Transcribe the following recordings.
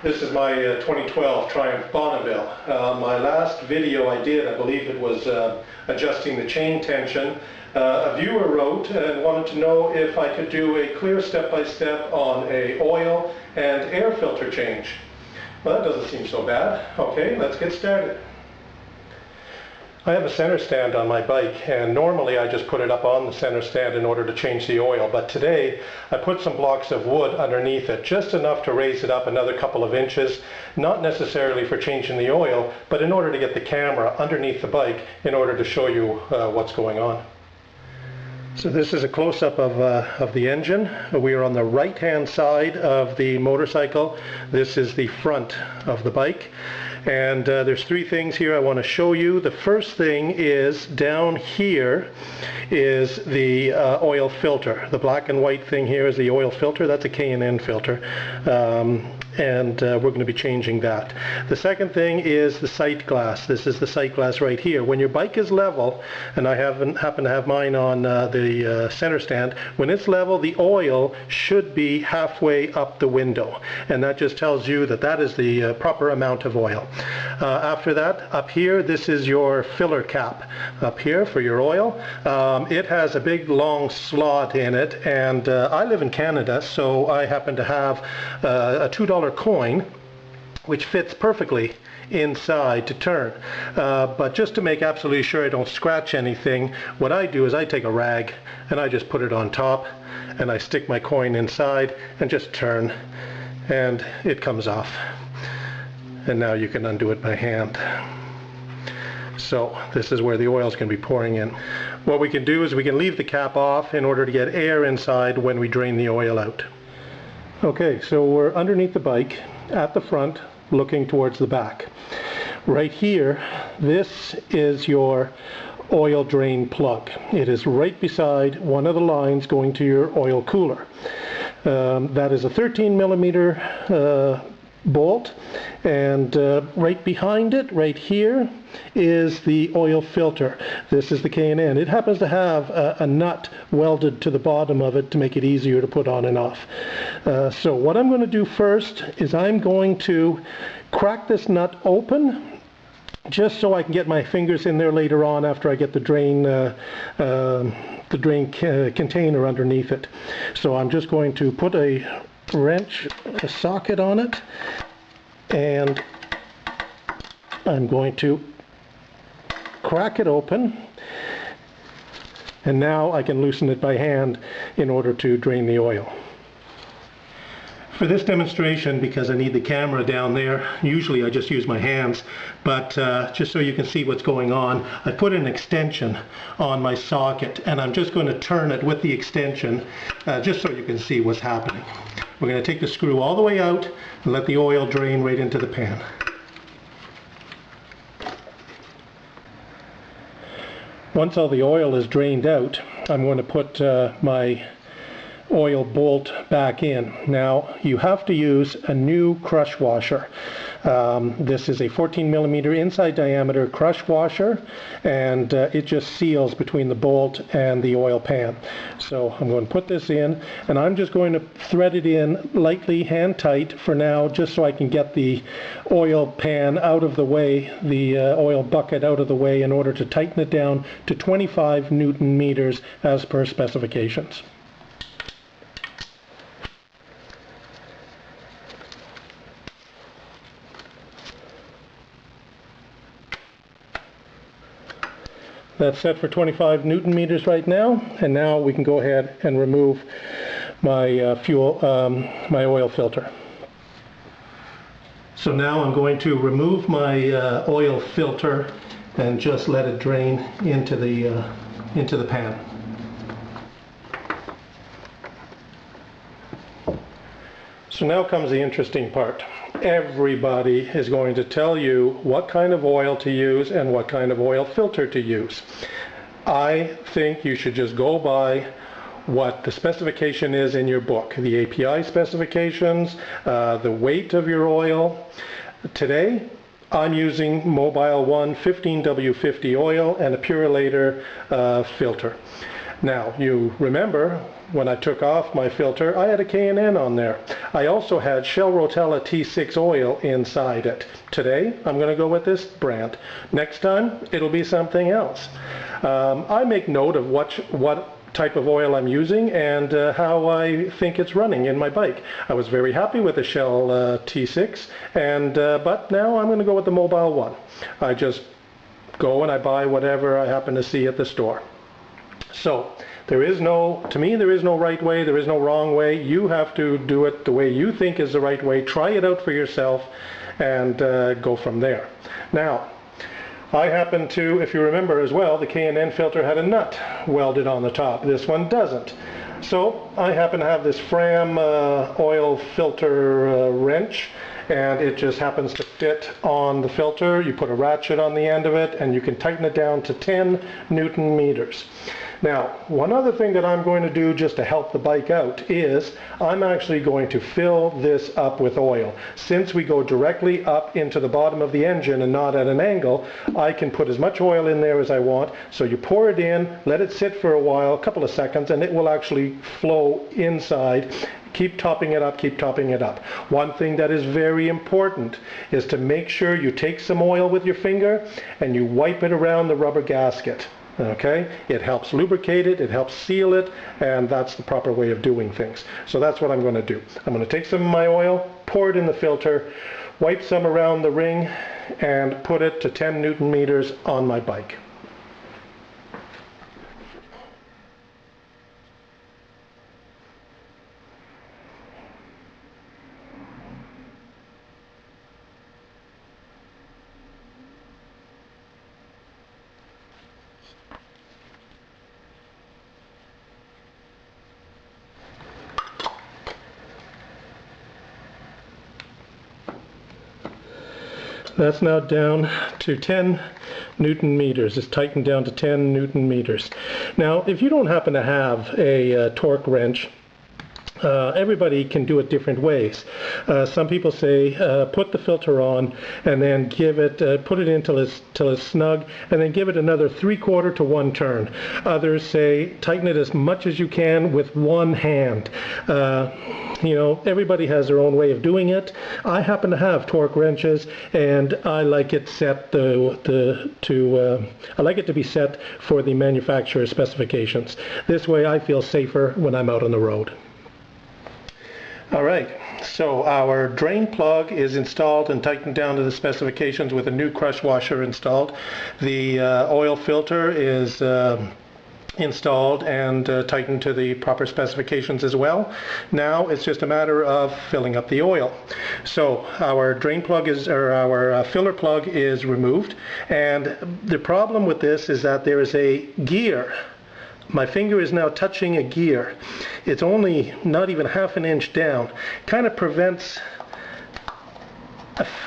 This is my 2012 Triumph Bonneville. My last video I did, I believe it was adjusting the chain tension. A viewer wrote and wanted to know if I could do a clear step-by-step on a oil and air filter change. Well, that doesn't seem so bad. Okay, let's get started. I have a center stand on my bike, and normally I just put it up on the center stand in order to change the oil, but today I put some blocks of wood underneath it, just enough to raise it up another couple of inches, not necessarily for changing the oil, but in order to get the camera underneath the bike in order to show you what's going on. So this is a close-up of the engine. We are on the right-hand side of the motorcycle. This is the front of the bike. And there's three things here I want to show you. The first thing is down here is the oil filter. The black and white thing here is the oil filter. That's a K&N filter. And we're going to be changing that. The second thing is the sight glass. This is the sight glass right here. When your bike is level, and I happen to have mine on the center stand, when it's level, the oil should be halfway up the window, and that just tells you that that is the proper amount of oil. After that, up here, this is your filler cap up here for your oil. It has a big long slot in it, and I live in Canada, so I happen to have a $2 coin which fits perfectly inside to turn. But just to make absolutely sure I don't scratch anything, what I do is I take a rag and I just put it on top and I stick my coin inside and just turn, and it comes off. And now you can undo it by hand. So this is where the oil is going to be pouring in. What we can do is we can leave the cap off in order to get air inside when we drain the oil out. Okay, so we're underneath the bike at the front looking towards the back. Right here, this is your oil drain plug. It is right beside one of the lines going to your oil cooler. That is a 13 millimeter bolt, and right behind it, right here, is the oil filter. This is the K&N. It happens to have a nut welded to the bottom of it to make it easier to put on and off. So what I'm going to do first is I'm going to crack this nut open, just so I can get my fingers in there later on after I get the drain container underneath it. So I'm just going to put a wrench, a socket on it, and I'm going to crack it open, and now I can loosen it by hand in order to drain the oil. For this demonstration, because I need the camera down there, usually I just use my hands, but just so you can see what's going on, I put an extension on my socket, and I'm just going to turn it with the extension just so you can see what's happening. We're going to take the screw all the way out and let the oil drain right into the pan. Once all the oil is drained out, I'm going to put my oil bolt back in. Now, you have to use a new crush washer. This is a 14 millimeter inside diameter crush washer, and it just seals between the bolt and the oil pan. So I'm going to put this in, and I'm just going to thread it in lightly, hand tight for now, just so I can get the oil pan out of the way, the oil bucket out of the way, in order to tighten it down to 25 Newton meters as per specifications. That's set for 25 Newton meters right now, and now we can go ahead and remove my my oil filter. So now I'm going to remove my oil filter and just let it drain into the pan. So now comes the interesting part. Everybody is going to tell you what kind of oil to use and what kind of oil filter to use. I think you should just go by what the specification is in your book, the API specifications, the weight of your oil. Today, I'm using Mobile One 15W50 oil and a Purolator filter. Now, you remember when I took off my filter, I had a K&N on there. I also had Shell Rotella T6 oil inside it. Today, I'm going to go with this brand. Next time, it'll be something else. I make note of what type of oil I'm using and how I think it's running in my bike. I was very happy with the Shell T6, but now I'm going to go with the Mobile one. I just go and I buy whatever I happen to see at the store. So to me there is no right way, there is no wrong way. You have to do it the way you think is the right way. Try it out for yourself and go from there. Now, I happen to, if you remember as well, the K&N filter had a nut welded on the top. This one doesn't. So I happen to have this Fram oil filter wrench, and it just happens to fit on the filter. You put a ratchet on the end of it and you can tighten it down to 10 Newton meters. Now, one other thing that I'm going to do just to help the bike out is I'm actually going to fill this up with oil. Since we go directly up into the bottom of the engine and not at an angle, I can put as much oil in there as I want. So you pour it in, let it sit for a while, a couple of seconds, and it will actually flow inside. Keep topping it up, keep topping it up. One thing that is very important is to make sure you take some oil with your finger and you wipe it around the rubber gasket. Okay, it helps lubricate it, it helps seal it, and that's the proper way of doing things. So that's what I'm going to do. I'm going to take some of my oil, pour it in the filter, wipe some around the ring, and put it to 10 Newton meters on my bike. That's now down to 10 Newton meters. It's tightened down to 10 Newton meters. Now, if you don't happen to have a torque wrench, everybody can do it different ways. Some people say put the filter on and then give it, put it in till it's snug, and then give it another 3/4 to 1 turn. Others say tighten it as much as you can with one hand. You know, everybody has their own way of doing it. I happen to have torque wrenches, and I like it set I like it to be set for the manufacturer's specifications. This way I feel safer when I'm out on the road. All right, so our drain plug is installed and tightened down to the specifications with a new crush washer installed. The oil filter is installed and tightened to the proper specifications as well. Now it's just a matter of filling up the oil. So our drain plug our filler plug is removed, and the problem with this is that there is a gear. My finger is now touching a gear. It's only not even ½ an inch down. Kind of prevents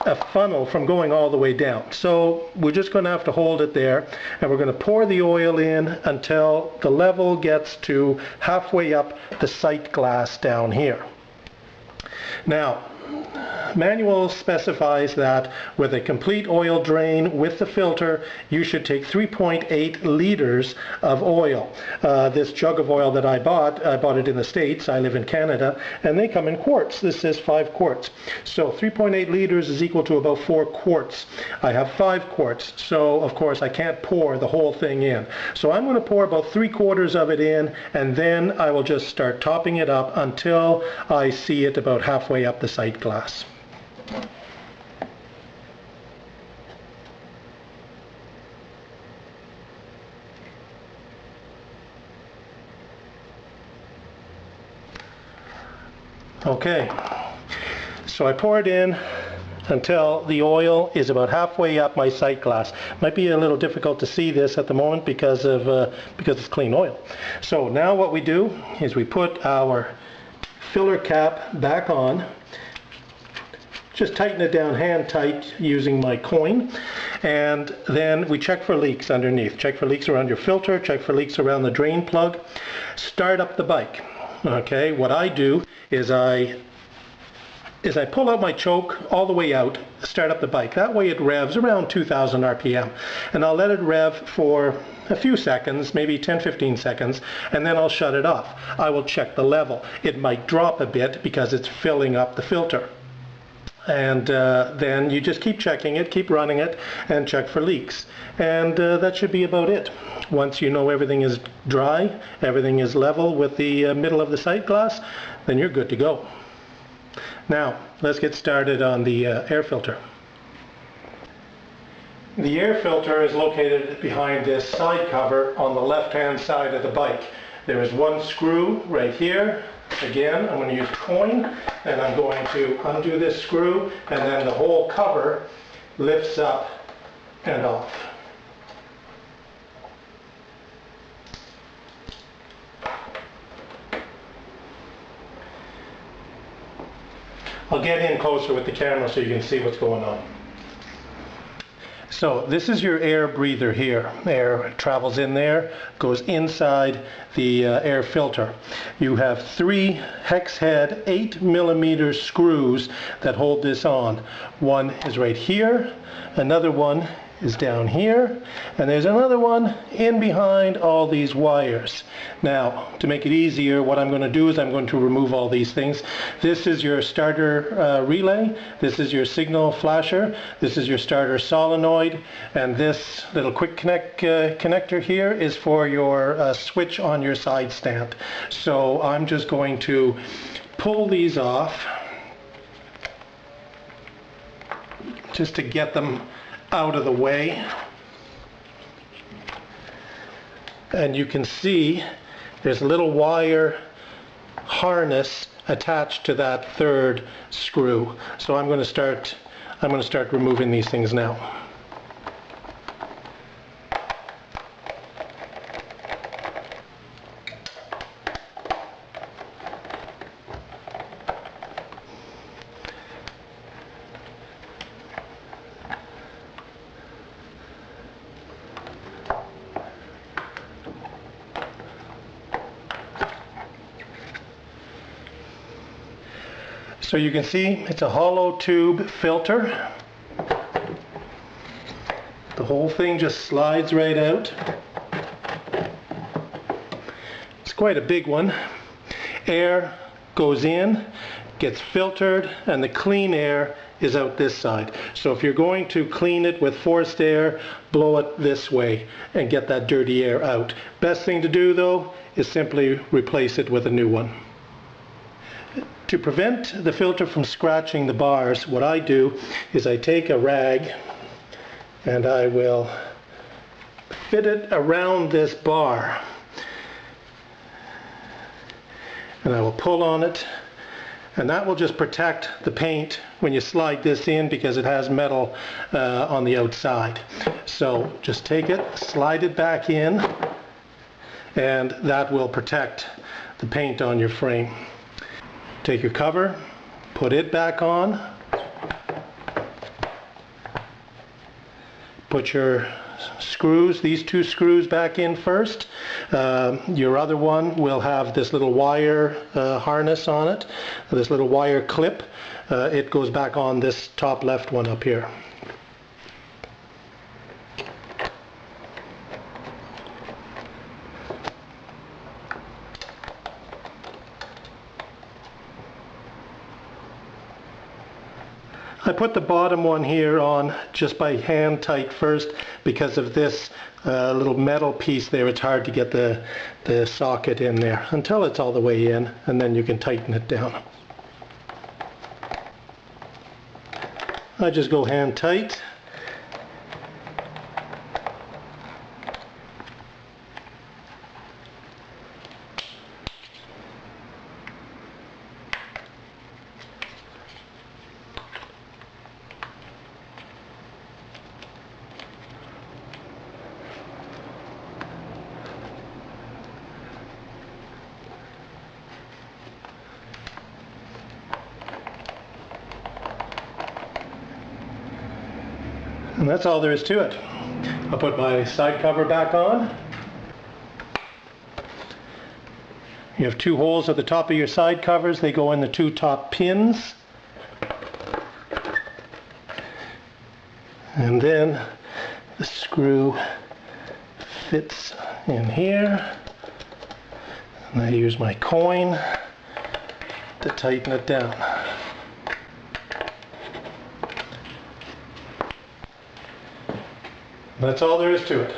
a funnel from going all the way down. So we're just going to have to hold it there, and we're going to pour the oil in until the level gets to halfway up the sight glass down here. Now, manual specifies that with a complete oil drain with the filter, you should take 3.8 liters of oil. This jug of oil that I bought it in the States. I live in Canada, and they come in quarts. This says 5 quarts. So 3.8 liters is equal to about 4 quarts. I have 5 quarts, so of course I can't pour the whole thing in. So I'm going to pour about 3/4 of it in, and then I will just start topping it up until I see it about halfway up the sight glass. Okay, so I pour it in until the oil is about halfway up my sight glass. Might be a little difficult to see this at the moment because it's clean oil. So now what we do is we put our filler cap back on. Just tighten it down hand tight using my coin, and then we check for leaks underneath. Check for leaks around your filter, check for leaks around the drain plug. Start up the bike. Okay, what I do is I pull out my choke all the way out, start up the bike. That way it revs around 2,000 RPM, and I'll let it rev for a few seconds, maybe 10-15 seconds, and then I'll shut it off. I will check the level. It might drop a bit because it's filling up the filter. And then you just keep checking it, keep running it, and check for leaks. And that should be about it. Once you know everything is dry, everything is level with the middle of the sight glass, then you're good to go. Now, let's get started on the air filter. The air filter is located behind this side cover on the left-hand side of the bike. There is one screw right here. Again, I'm going to use coin, and I'm going to undo this screw, and then the whole cover lifts up and off. I'll get in closer with the camera so you can see what's going on. So this is your air breather here. Air travels in there, goes inside the air filter. You have 3 hex head 8mm screws that hold this on. One is right here, another one is down here, and there's another one in behind all these wires. Now, to make it easier, what I'm going to do is I'm going to remove all these things. This is your starter relay, this is your signal flasher, this is your starter solenoid, and this little quick connector here is for your switch on your side stand. So I'm just going to pull these off just to get them out of the way, and you can see there's a little wire harness attached to that 3rd screw. So I'm going to start removing these things now. So you can see it's a hollow tube filter. The whole thing just slides right out. It's quite a big one. Air goes in, gets filtered, and the clean air is out this side. So if you're going to clean it with forced air, blow it this way and get that dirty air out. Best thing to do though is simply replace it with a new one. To prevent the filter from scratching the bars, what I do is I take a rag and I will fit it around this bar, and I will pull on it, and that will just protect the paint when you slide this in, because it has metal on the outside. So just take it, slide it back in, and that will protect the paint on your frame. Take your cover, put it back on, put your screws, these 2 screws back in first. Your other one will have this little wire harness on it, this little wire clip. It goes back on this top left one up here. I put the bottom one here on just by hand tight first because of this little metal piece there. It's hard to get the socket in there until it's all the way in, and then you can tighten it down. I just go hand tight. And that's all there is to it. I'll put my side cover back on. You have 2 holes at the top of your side covers. They go in the 2 top pins. And then the screw fits in here. And I use my coin to tighten it down. That's all there is to it.